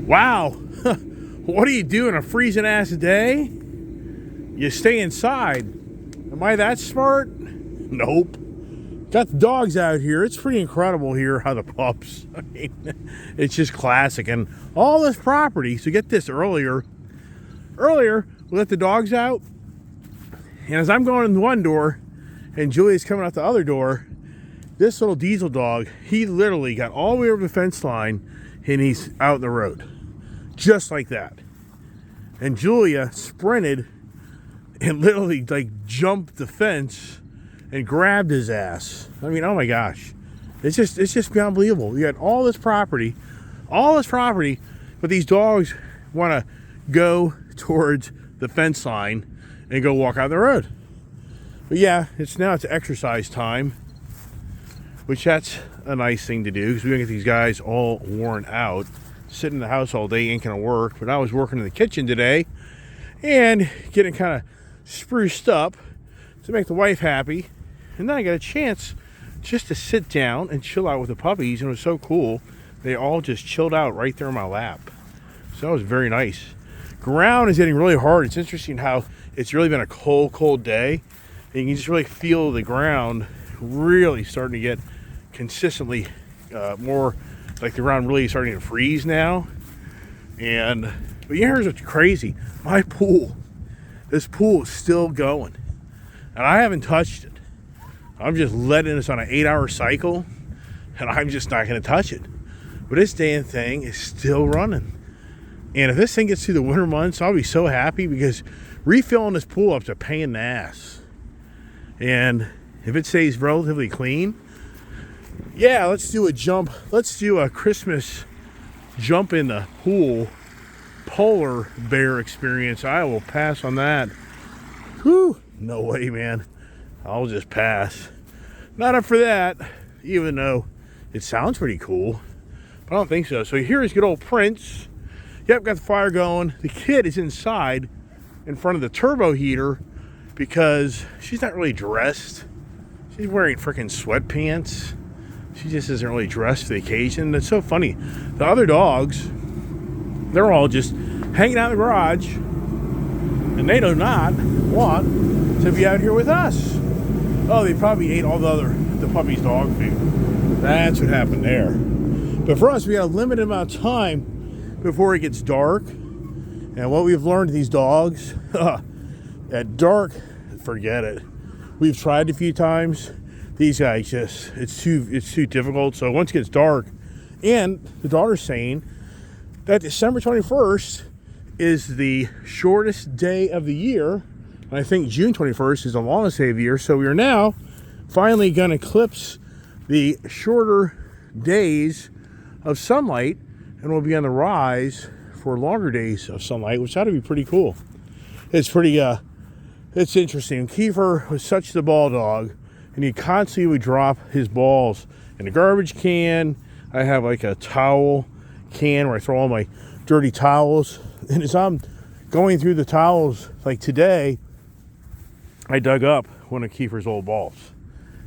Wow. What do you do in a freezing ass day? You stay inside. Am I that smart? Nope. Got the dogs out here. It's pretty incredible here how the pups. I mean, it's just classic. And all this property. So get this, earlier we let the dogs out. And as I'm going in the one door and Julia's coming out the other door, this little diesel dog, he literally got all the way over the fence line and he's out in the road. Just like that. And Julia sprinted and literally like jumped the fence and grabbed his ass. I mean, oh my gosh. It's just beyond believable. You got all this property, but these dogs want to go towards the fence line and go walk out the road. But yeah, it's exercise time, which that's a nice thing to do because we don't get these guys all worn out. Sitting in the house all day ain't gonna work. But I was working in the kitchen today and getting kind of spruced up to make the wife happy. And then I got a chance just to sit down and chill out with the puppies, and it was so cool. They all just chilled out right there in my lap. So that was very nice. Ground is getting really hard. It's interesting how it's really been a cold day. And you can just really feel the ground really starting to get consistently more like the ground really starting to freeze now. But here's what's crazy. My pool, this pool is still going. And I haven't touched it. I'm just letting this on an 8-hour cycle, and I'm just not going to touch it. But this damn thing is still running. And if this thing gets through the winter months, I'll be so happy because refilling this pool up is a pain in the ass. And if it stays relatively clean, yeah, let's do a jump. Let's do a Christmas jump in the pool polar bear experience. I will pass on that. Whew, no way, man. I'll just pass. Not up for that, even though it sounds pretty cool. But I don't think so. So here's good old Prince. Yep, got the fire going. The kid is inside in front of the turbo heater because she's not really dressed. She's wearing freaking sweatpants. She just isn't really dressed for the occasion. It's so funny. The other dogs, they're all just hanging out in the garage, and they do not want to be out here with us. Oh, they probably ate all the puppy's dog food. That's what happened there. But for us, we got a limited amount of time before it gets dark. And what we've learned, these dogs, at dark, forget it. We've tried a few times. These guys it's too difficult. So once it gets dark, and the daughter's saying that December 21st is the shortest day of the year. And I think June 21st is the longest day of the year. So we are now finally going to eclipse the shorter days of sunlight, and we'll be on the rise for longer days of sunlight, which ought to be pretty cool. It's pretty, it's interesting. Kiefer was such the ball dog, and he constantly would drop his balls in the garbage can. I have like a towel can where I throw all my dirty towels. And as I'm going through the towels, like today, I dug up one of Kiefer's old balls.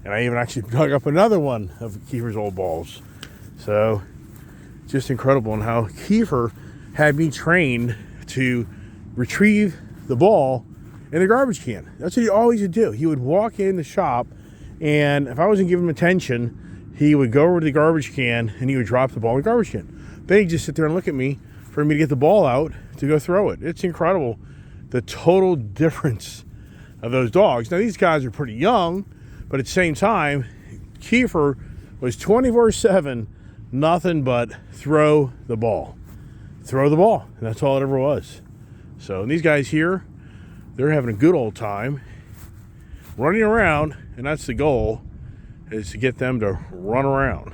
And I even actually dug up another one of Kiefer's old balls. So, just incredible on how Kiefer had me trained to retrieve the ball in the garbage can. That's what he always would do. He would walk in the shop, and if I wasn't giving him attention, he would go over to the garbage can and he would drop the ball in the garbage can. Then he'd just sit there and look at me for me to get the ball out to go throw it. It's incredible the total difference of those dogs. Now, these guys are pretty young, but at the same time, Kiefer was 24/7, nothing but throw the ball. Throw the ball. And that's all it ever was. So, and these guys here, they're having a good old time running around, and that's the goal, is to get them to run around.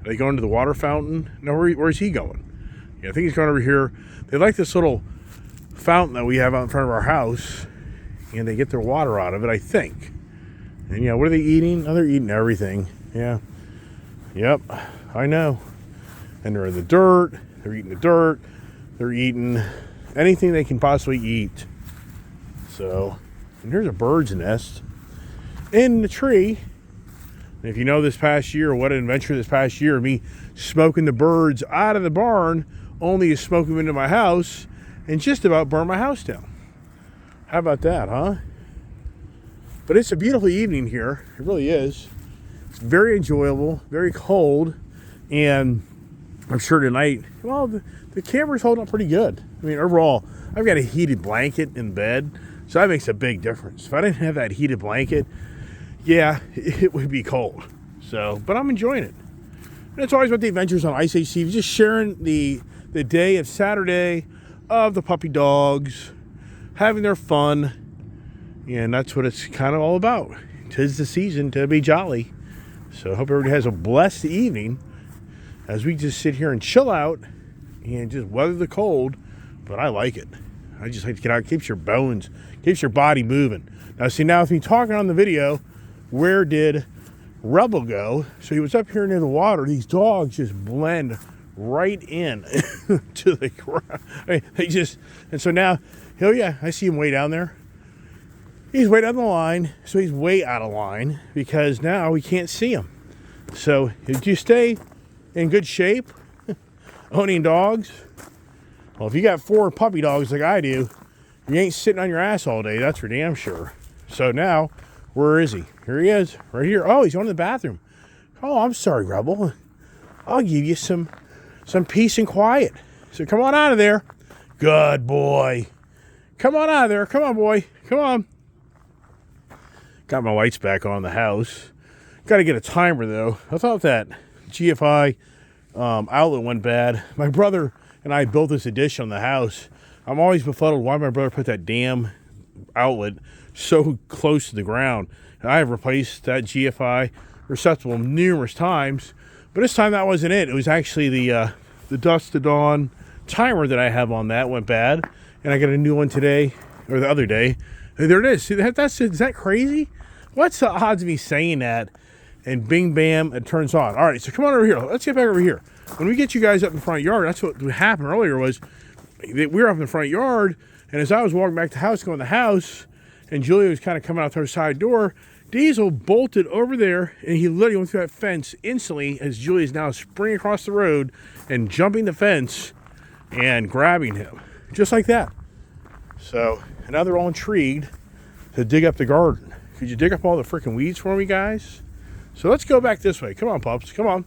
Are they going to the water fountain? No, where's he going? Yeah, I think he's going over here. They like this little fountain that we have out in front of our house, and they get their water out of it, I think. And yeah, what are they eating? Oh, they're eating everything. Yeah. Yep, I know. And they're in the dirt. They're eating the dirt. They're eating anything they can possibly eat. So, and here's a bird's nest in the tree. And if you know this past year, what an adventure this past year, me smoking the birds out of the barn only to smoke them into my house and just about burn my house down. How about that, huh? But it's a beautiful evening here. It really is. It's very enjoyable, very cold, and I'm sure tonight, well, the camera's holding up pretty good. I mean, overall, I've got a heated blanket in bed, so that makes a big difference. If I didn't have that heated blanket, yeah, it would be cold. So, but I'm enjoying it. And it's always about the adventures on Ice Age TV, just sharing the day of Saturday of the puppy dogs, having their fun, and that's what it's kind of all about. 'Tis the season to be jolly. So I hope everybody has a blessed evening as we just sit here and chill out and just weather the cold. But I like it. I just like to get out. It keeps your bones, keeps your body moving. Now, see, now with me talking on the video, where did Rebel go? So he was up here near the water. These dogs just blend right in to the ground. I mean, they just, and so now, oh yeah, I see him way down there. He's way down the line, so he's way out of line because now we can't see him. So if you stay in good shape, owning dogs, well, if you got 4 puppy dogs like I do, you ain't sitting on your ass all day, that's for damn sure. So now, where is he? Here he is, right here. Oh, he's going to the bathroom. Oh, I'm sorry, Rebel. I'll give you some peace and quiet. So come on out of there. Good boy. Come on out of there. Come on, boy. Come on. Got my lights back on the house. Got to get a timer, though. I thought that GFI outlet went bad. My brother and I built this addition on the house. I'm always befuddled why my brother put that damn outlet so close to the ground. And I have replaced that GFI receptacle numerous times, but this time that wasn't it. It was actually the dusk to dawn timer that I have on that went bad, and I got a new one today, or the other day. And there it is. See, is that crazy? What's the odds of me saying that? And bing, bam, it turns on. All right, so come on over here. Let's get back over here. When we get you guys up in the front yard, that's what happened earlier was we were up in the front yard, and as I was walking back to the house, going to the house, and Julia was kind of coming out to her side door, Diesel bolted over there, and he literally went through that fence instantly as Julia's now springing across the road and jumping the fence and grabbing him. Just like that. So, and now they're all intrigued to dig up the garden. Could you dig up all the freaking weeds for me, guys? So let's go back this way. Come on, pups. Come on.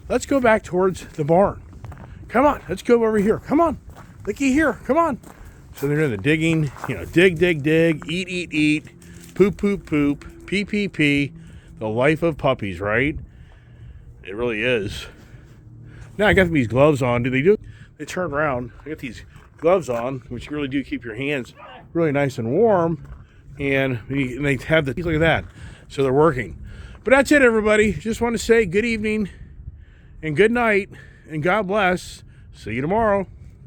Let's go back towards the barn. Come on. Let's go over here. Come on. Looky here. Come on. So they're doing the digging. You know, dig, dig, dig. Eat, eat, eat. Poop, poop, poop. Pee, pee, pee. The life of puppies, right? It really is. Now I got these gloves on. Do they do? They turn around. I got these gloves on, which really do keep your hands really nice and warm. And they have the, look at that. So they're working. But that's it, everybody. Just want to say good evening and good night and God bless. See you tomorrow.